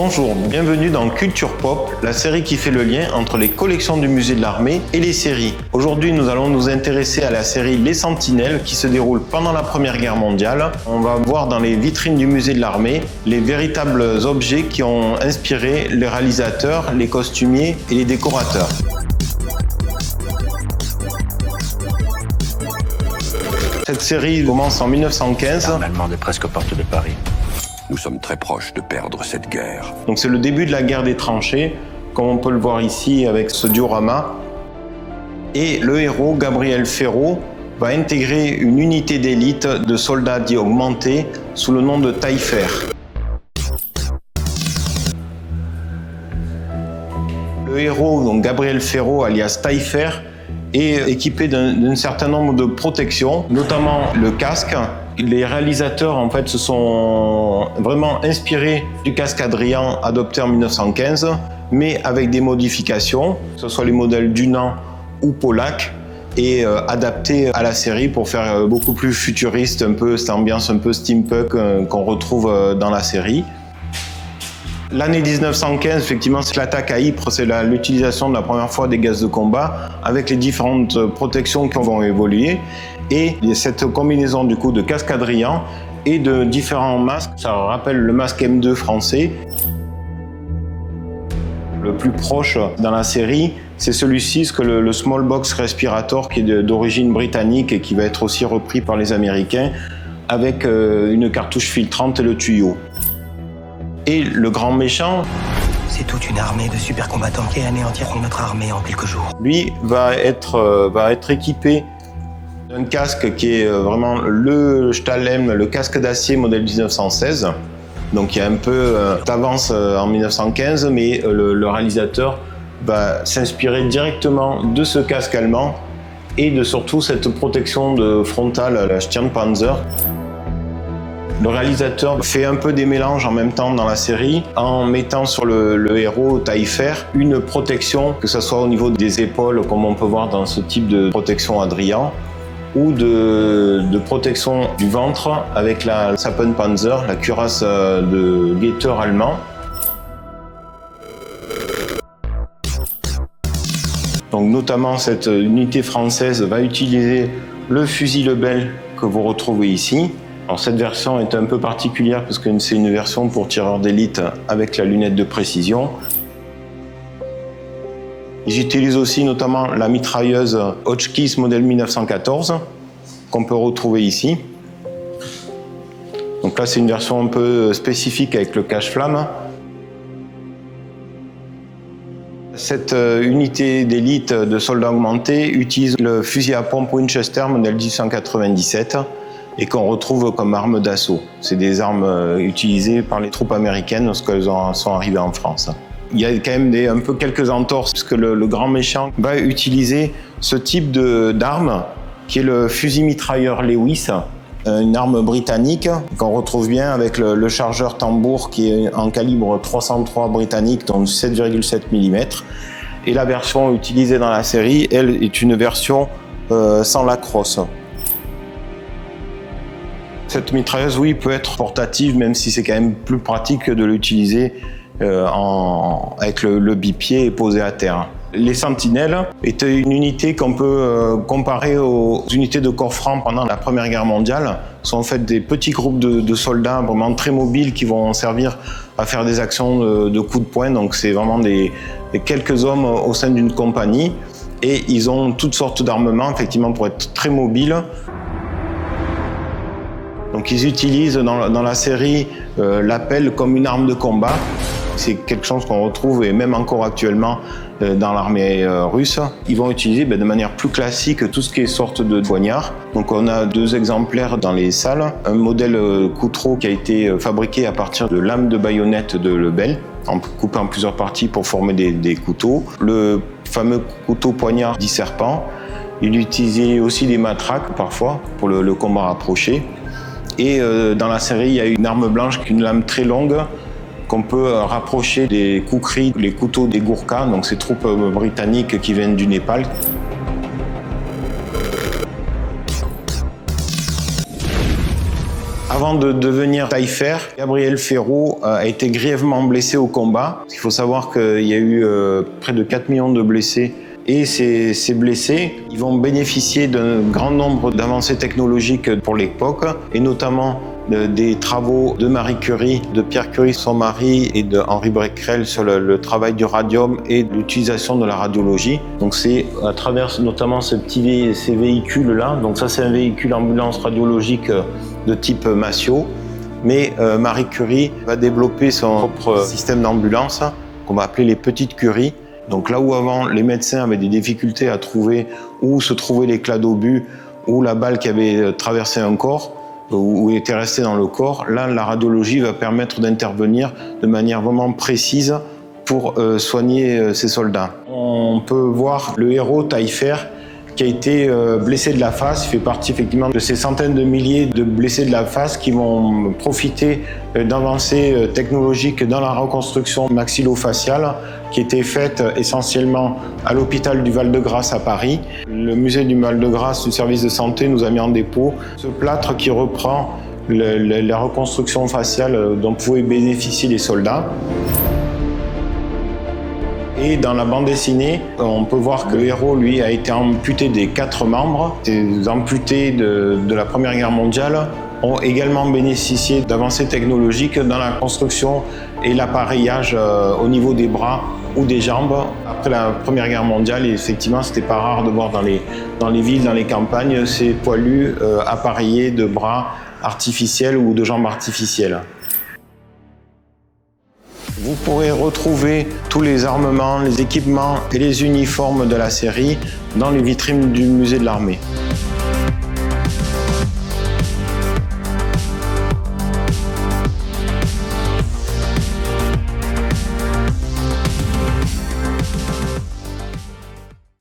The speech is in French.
Bonjour, bienvenue dans Culture Pop, la série qui fait le lien entre les collections du musée de l'armée et les séries. Aujourd'hui, nous allons nous intéresser à la série Les Sentinelles qui se déroule pendant la Première Guerre mondiale. On va voir dans les vitrines du musée de l'armée les véritables objets qui ont inspiré les réalisateurs, les costumiers et les décorateurs. Cette série commence en 1915. L'arme allemande est presque aux portes de Paris. Nous sommes très proches de perdre cette guerre. Donc c'est le début de la guerre des tranchées, comme on peut le voir ici avec ce diorama. Et le héros, Gabriel Ferraud, va intégrer une unité d'élite de soldats dits augmentés sous le nom de Taillefer. Le héros, donc Gabriel Ferraud, alias Taillefer, est équipé d'un certain nombre de protections, notamment le casque. Les réalisateurs en fait se sont vraiment inspirés du casque Adrian adopté en 1915, mais avec des modifications, que ce soit les modèles Dunant ou Pollack, et adaptés à la série pour faire beaucoup plus futuriste, un peu cette ambiance un peu steampunk qu'on retrouve dans la série. L'année 1915, effectivement, c'est l'attaque à Ypres, c'est l'utilisation de la première fois des gaz de combat avec les différentes protections qui vont évoluer. Et cette combinaison du coup de casque Adrian et de différents masques, ça rappelle le masque M2 français. Le plus proche dans la série, c'est celui-ci, le Small Box Respirator, qui est d'origine britannique et qui va être aussi repris par les Américains, avec une cartouche filtrante et le tuyau. Et le grand méchant, C'est toute une armée de super combattants qui anéantiront notre armée en quelques jours. lui va être équipé d'un casque qui est vraiment le Stahlhelm, le casque d'acier modèle 1916. Donc il y a un peu d'avance en 1915, mais le réalisateur va s'inspirer directement de ce casque allemand et de surtout cette protection de frontale, la Stirnpanzer. Le réalisateur fait un peu des mélanges en même temps dans la série en mettant sur le héros Taillefer une protection, que ce soit au niveau des épaules comme on peut voir dans ce type de protection Adrian, ou de protection du ventre avec la Sappenpanzer, la cuirasse de guetteur allemand. Donc notamment cette unité française va utiliser le fusil Lebel que vous retrouvez ici. Alors cette version est un peu particulière parce que c'est une version pour tireurs d'élite avec la lunette de précision. Ils utilisent aussi notamment la mitrailleuse Hotchkiss modèle 1914 qu'on peut retrouver ici. Donc là c'est une version un peu spécifique avec le cache-flamme. Cette unité d'élite de soldats augmentés utilise le fusil à pompe Winchester modèle 1897 et qu'on retrouve comme arme d'assaut. C'est des armes utilisées par les troupes américaines lorsqu'elles sont arrivées en France. Il y a quand même un peu quelques entorses, puisque le grand méchant va utiliser ce type d'arme, qui est le fusil mitrailleur Lewis, une arme britannique qu'on retrouve bien avec le chargeur tambour qui est en calibre 303 britannique, donc 7,7 mm. Et la version utilisée dans la série, elle, est une version sans la crosse. Cette mitrailleuse, oui, peut être portative, même si c'est quand même plus pratique de l'utiliser avec le bipied et posé à terre. Les Sentinelles étaient une unité qu'on peut comparer aux unités de corps franc pendant la Première Guerre mondiale. Ce sont en fait des petits groupes de soldats vraiment très mobiles qui vont servir à faire des actions de coups de poing. Donc c'est vraiment des quelques hommes au sein d'une compagnie. Et ils ont toutes sortes d'armements, effectivement, pour être très mobiles. Donc ils utilisent dans la série l'appel comme une arme de combat. C'est quelque chose qu'on retrouve, et même encore actuellement, dans l'armée russe. Ils vont utiliser de manière plus classique tout ce qui est sorte de poignard. Donc on a 2 exemplaires dans les salles. Un modèle Coutreau qui a été fabriqué à partir de lames de baïonnette de Lebel, coupé en plusieurs parties pour former des couteaux. Le fameux couteau poignard dit serpent. Il utilisait aussi des matraques parfois pour le combat rapproché. Et dans la série, il y a une arme blanche, une lame très longue, qu'on peut rapprocher des kukris, les couteaux des Gourkhas, donc ces troupes britanniques qui viennent du Népal. Avant de devenir Taillefer, Gabriel Ferraud a été grièvement blessé au combat. Il faut savoir qu'il y a eu près de 4 millions de blessés. Et ces blessés, ils vont bénéficier d'un grand nombre d'avancées technologiques pour l'époque, et notamment des travaux de Marie Curie, de Pierre Curie, son mari, et de Henri Becquerel sur le travail du radium et l'utilisation de la radiologie. Donc c'est à travers notamment ces véhicules-là. Donc ça, c'est un véhicule ambulance radiologique de type Massio. Mais Marie Curie va développer son propre système d'ambulance qu'on va appeler les petites Curies. Donc là où avant les médecins avaient des difficultés à trouver où se trouvait l'éclat d'obus ou la balle qui avait traversé un corps ou était restée dans le corps, là la radiologie va permettre d'intervenir de manière vraiment précise pour soigner ces soldats. On peut voir le héros Taillefer qui a été blessé de la face. Il fait partie effectivement de ces centaines de milliers de blessés de la face qui vont profiter d'avancées technologiques dans la reconstruction maxillofaciale qui était faite essentiellement à l'hôpital du Val-de-Grâce à Paris. Le musée du Val-de-Grâce du service de santé nous a mis en dépôt ce plâtre qui reprend la reconstruction faciale dont pouvaient bénéficier les soldats. Et dans la bande dessinée, on peut voir que le héros, lui, a été amputé des 4 membres. Ces amputés de la Première Guerre mondiale ont également bénéficié d'avancées technologiques dans la construction et l'appareillage au niveau des bras ou des jambes. Après la Première Guerre mondiale, effectivement, c'était pas rare de voir dans les villes, dans les campagnes, ces poilus appareillés de bras artificiels ou de jambes artificielles. Vous pourrez retrouver tous les armements, les équipements et les uniformes de la série dans les vitrines du musée de l'armée.